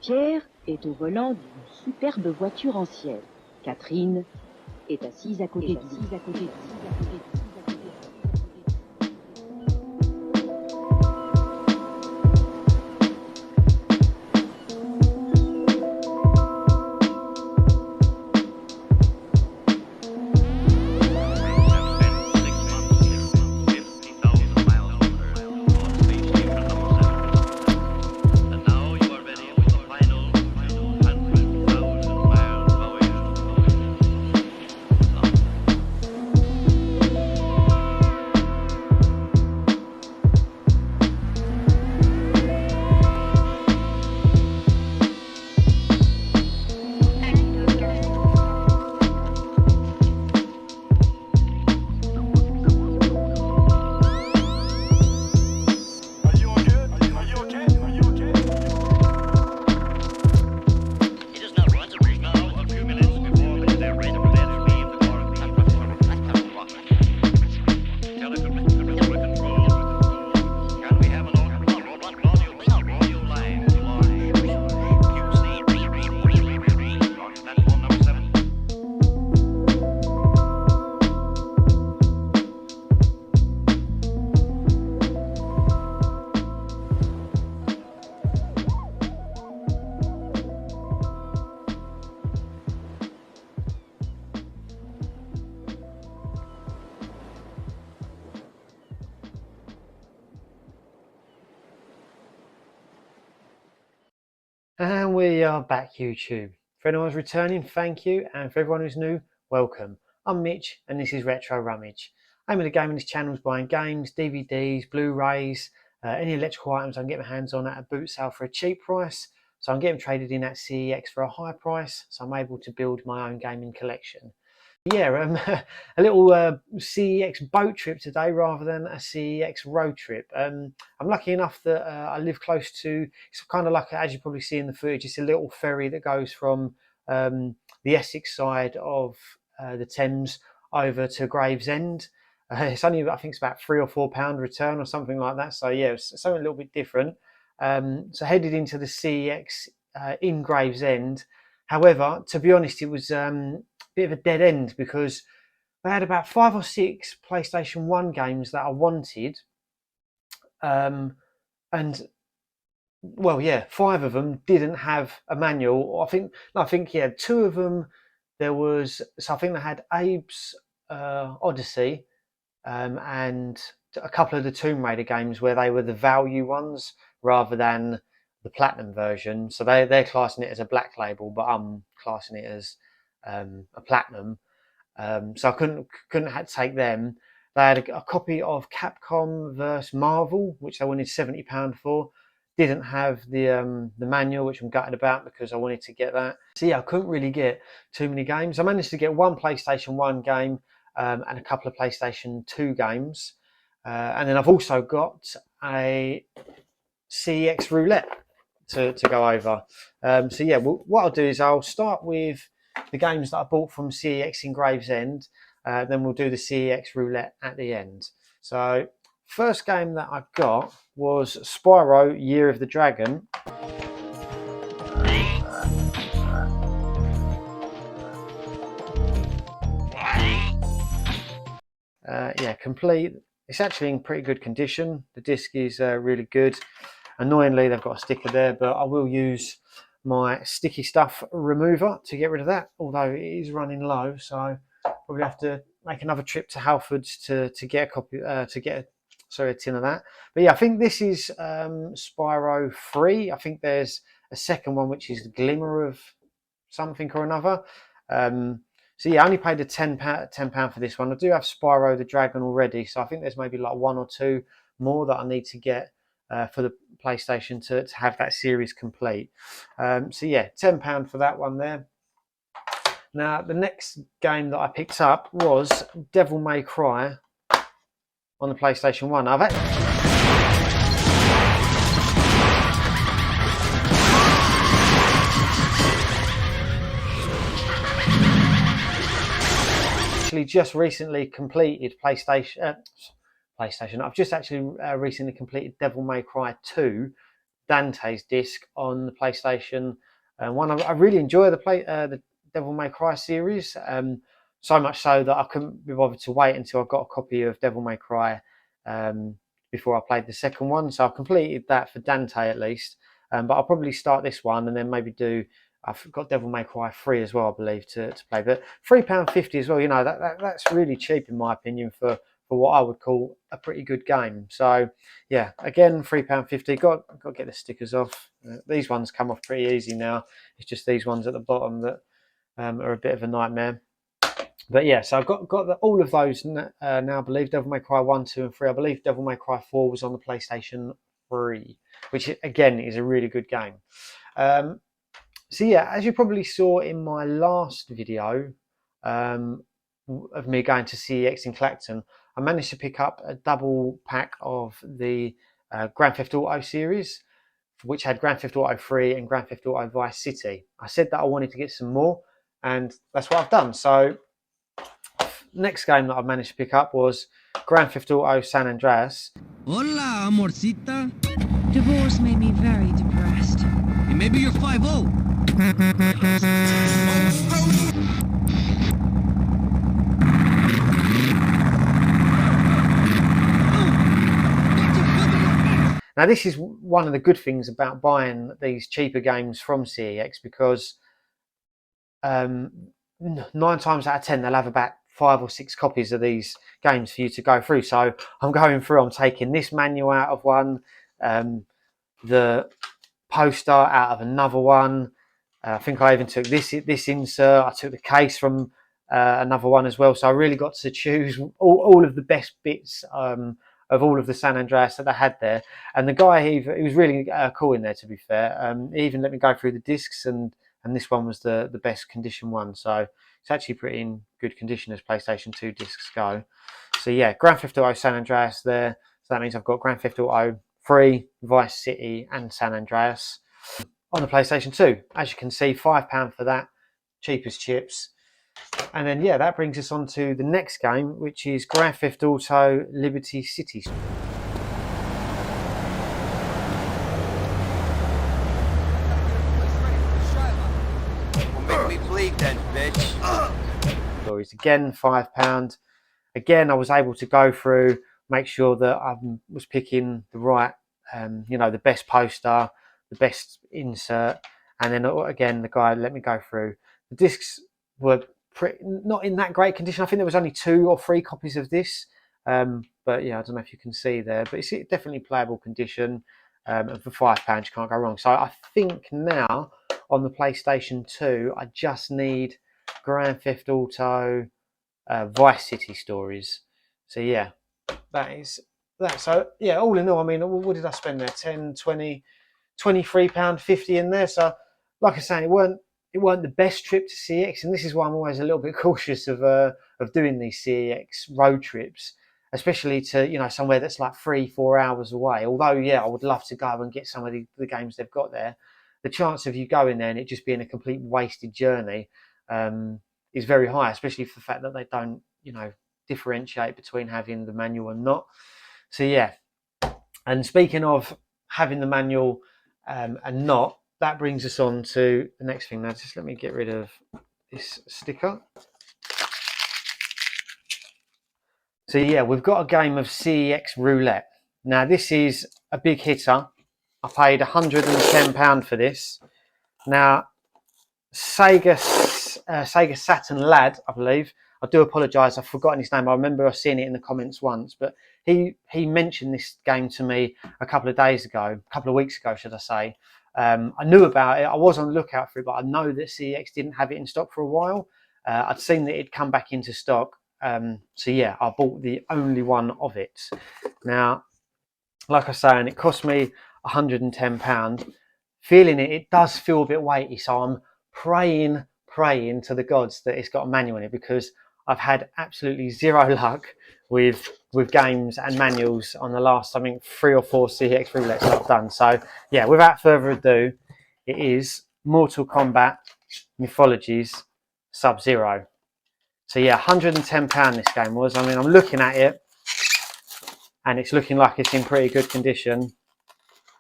Pierre est au volant d'une superbe voiture ancienne. Catherine est assise à côté de lui. And we are back, YouTube. For anyone who's returning, thank you, and for everyone who's new, welcome. I'm Mitch, and this is Retro Rummage. Aim of the game on this channel is buying games, DVDs, Blu-rays, any electrical items I can get my hands on at a boot sale for a cheap price. So I'm getting traded in at CEX for a high price, so I'm able to build my own gaming collection. Yeah, a little CEX boat trip today rather than a CEX road trip. I'm lucky enough that I live close to, it's kind of like, as you probably see in the footage, it's a little ferry that goes from the Essex side of the Thames over to Gravesend. It's only, I think it's about £3 or £4 return or something like that. So yeah, it's something a little bit different. So headed into the CEX in Gravesend. However, to be honest, it was bit of a dead end because they had about 5 or 6 PlayStation 1 games that I wanted. And well, yeah, 5 of them didn't have a manual. I think yeah, 2 of them there was. So I think they had Abe's Odyssey and a couple of the Tomb Raider games where they were the value ones rather than the platinum version. So they're classing it as a black label, but I'm classing it as a platinum, so I couldn't take them. They had a copy of Capcom vs Marvel, which they wanted £70 for. Didn't have the manual, which I'm gutted about because I wanted to get that. So yeah, I couldn't really get too many games. I managed to get one PlayStation 1 game and a couple of PlayStation 2 games, and then I've also got a CEX Roulette to go over. So yeah, what I'll do is I'll start with the games that I bought from CEX in Gravesend, then we'll do the CEX Roulette at the end. So first game that I got was Spyro Year of the Dragon. Yeah, complete. It's actually in pretty good condition. The disc is really good. Annoyingly, they've got a sticker there, but I will use my sticky stuff remover to get rid of that, although it is running low, so probably have to make another trip to Halfords to get a copy, a tin of that. But yeah, I think this is Spyro 3. I think there's a second one which is the Glimmer of something or another. So yeah, I only paid a £10 for this one. I do have Spyro the Dragon already, so I think there's maybe like 1 or 2 more that I need to get for the PlayStation to have that series complete. So yeah, £10 for that one there. Now the next game that I picked up was Devil May Cry on the PlayStation 1. I've actually just recently completed PlayStation. I've just actually recently completed Devil May Cry 2 Dante's disc on the PlayStation one. I really enjoy the Devil May Cry series, so much so that I couldn't be bothered to wait until I got a copy of Devil May Cry before I played the second one. So I've completed that for Dante at least, but I'll probably start this one and then maybe do. I've got Devil May Cry 3 as well, I believe, to play. But £3.50 as well, you know, that's really cheap in my opinion for what I would call a pretty good game. So yeah, again, £3.50. Got to get the stickers off. These ones come off pretty easy now. It's just these ones at the bottom that are a bit of a nightmare. But yeah, so I've got all of those now. I believe Devil May Cry 1, 2, and 3. I believe Devil May Cry 4 was on the PlayStation 3, which again is a really good game. So yeah, as you probably saw in my last video of me going to CEX in Clacton, I managed to pick up a double pack of the Grand Theft Auto series, which had Grand Theft Auto 3 and Grand Theft Auto Vice City. I said that I wanted to get some more, and that's what I've done. So next game that I managed to pick up was Grand Theft Auto San Andreas. Hola, amorcita. Divorce made me very depressed. Hey, maybe you're 5-0. Now this is one of the good things about buying these cheaper games from CEX, because 9 times out of 10 they'll have about 5 or 6 copies of these games for you to go through. So I'm going through, I'm taking this manual out of one, the poster out of another one. I think I even took this insert. I took the case from another one as well. So I really got to choose all of the best bits of all of the San Andreas that they had there. And the guy, he was really cool in there, to be fair. He even let me go through the discs, and this one was the best condition one. So it's actually pretty in good condition as PlayStation 2 discs go. So yeah, Grand Theft Auto San Andreas there. So that means I've got Grand Theft Auto 3, Vice City, and San Andreas on the PlayStation 2. As you can see, £5 for that, cheap as chips. And then yeah, that brings us on to the next game, which is Grand Theft Auto Liberty City. Make me bleed then, bitch. Stories again, £5. Again, I was able to go through, make sure that I was picking the right, you know, the best poster, the best insert, and then again the guy let me go through. The discs were not in that great condition. I think there was only 2 or 3 copies of this, but yeah, I don't know if you can see there, but it's definitely playable condition, and for £5 you can't go wrong. So I think now on the PlayStation 2 I just need Grand Theft Auto Vice City stories. So yeah, that is that. So yeah, all in all, I mean, what did I spend there? 10, 20, £23.50 in there. So like I say, it weren't the best trip to CEX, and this is why I'm always a little bit cautious of doing these CEX road trips, especially to, you know, somewhere that's like 3-4 hours away. Although yeah, I would love to go and get some of the games they've got there. The chance of you going there and it just being a complete wasted journey is very high, especially for the fact that they don't, you know, differentiate between having the manual and not. So yeah, and speaking of having the manual and not, that brings us on to the next thing. Now just let me get rid of this sticker. So yeah, we've got a game of CEX Roulette. Now this is a big hitter. I paid £110 for this. Now Sega Saturn lad, I believe. I do apologise, I've forgotten his name. I remember seeing it in the comments once, but he mentioned this game to me a couple of weeks ago, should I say. I knew about it. I was on the lookout for it, but I know that CEX didn't have it in stock for a while. I'd seen that it'd come back into stock. So yeah, I bought the only one of it. Now, like I say, and it cost me £110. Feeling it does feel a bit weighty, so I'm praying to the gods that it's got a manual in it, because I've had absolutely zero luck with games and manuals on the last, I think, 3 or 4 CEX roulettes that I've done. So yeah, without further ado, it is Mortal Kombat Mythologies Sub-Zero. So yeah, £110 this game was. I mean, I'm looking at it and it's looking like it's in pretty good condition.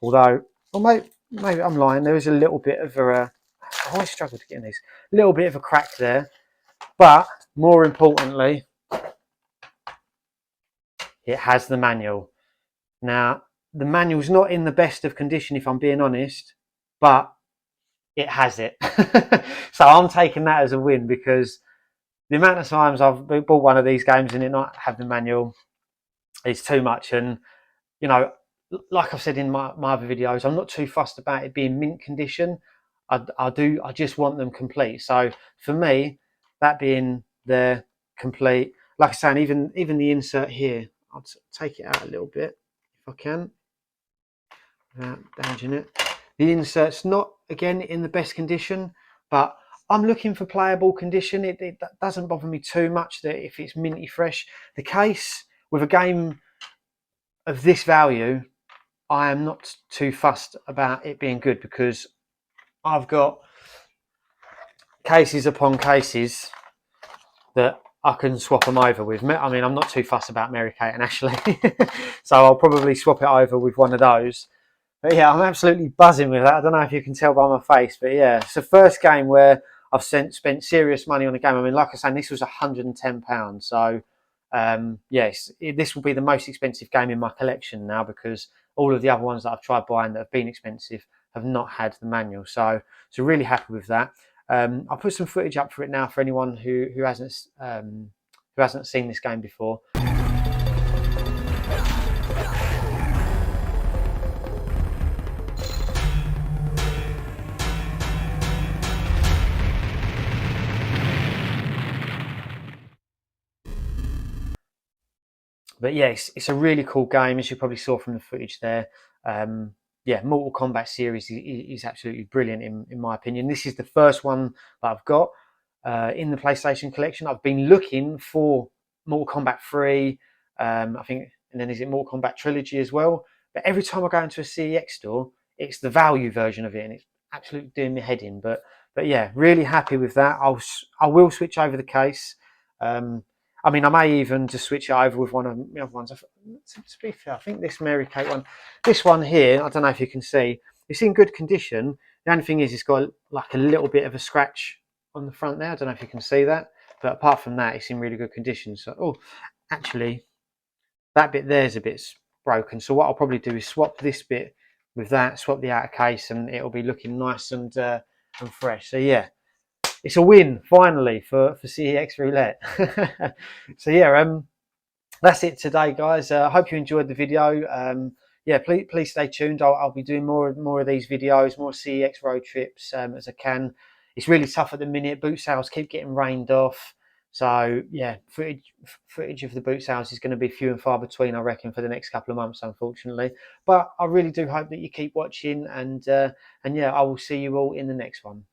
Although, Or maybe I'm lying. There is a little bit of a. I always struggle to get in these. A little bit of a crack there, but more importantly, it has the manual. Now, the manual's not in the best of condition, if I'm being honest, but it has it. So I'm taking that as a win, because the amount of times I've bought one of these games and it not have the manual is too much. And, you know, like I've said in my other videos, I'm not too fussed about it being mint condition. I just want them complete. So for me, that being the complete, like I say, even the insert here, I'll take it out a little bit if I can, without damaging it. The insert's not, again, in the best condition, but I'm looking for playable condition. It doesn't bother me too much that if it's minty fresh. The case with a game of this value, I am not too fussed about it being good, because I've got cases upon cases that I can swap them over with. I mean, I'm not too fussed about Mary Kate and Ashley, so I'll probably swap it over with one of those. But yeah, I'm absolutely buzzing with that. I don't know if you can tell by my face, but yeah, it's the first game where I've spent serious money on a game. I mean, like I say, this was £110, so yes, this will be the most expensive game in my collection now, because all of the other ones that I've tried buying that have been expensive have not had the manual. So really happy with that. I'll put some footage up for it now for anyone who hasn't seen this game before. But yeah, it's a really cool game, as you probably saw from the footage there. Yeah, Mortal Kombat series is absolutely brilliant in my opinion. This is the first one that I've got in the PlayStation collection. I've been looking for Mortal Kombat 3, I think, and then is it Mortal Kombat Trilogy as well? But every time I go into a CEX store, it's the value version of it, and it's absolutely doing me head in. But yeah, really happy with that. I will switch over the case. I mean, I may even just switch it over with one of the other ones. To be fair, I think this Mary Kate one, this one here, I don't know if you can see, it's in good condition. The only thing is it's got like a little bit of a scratch on the front there. I don't know if you can see that, but apart from that, it's in really good condition. So, oh, actually, that bit there's a bit broken. So what I'll probably do is swap this bit with that, swap the outer case, and it'll be looking nice and fresh. So yeah, it's a win finally for CEX Roulette. So yeah, that's it today, guys. I hope you enjoyed the video. Yeah, please stay tuned. I'll be doing more of these videos, more CEX road trips as I can. It's really tough at the minute. Boot sales keep getting rained off. So yeah, footage of the boot sales is going to be few and far between, I reckon, for the next couple of months, unfortunately. But I really do hope that you keep watching, and yeah, I will see you all in the next one.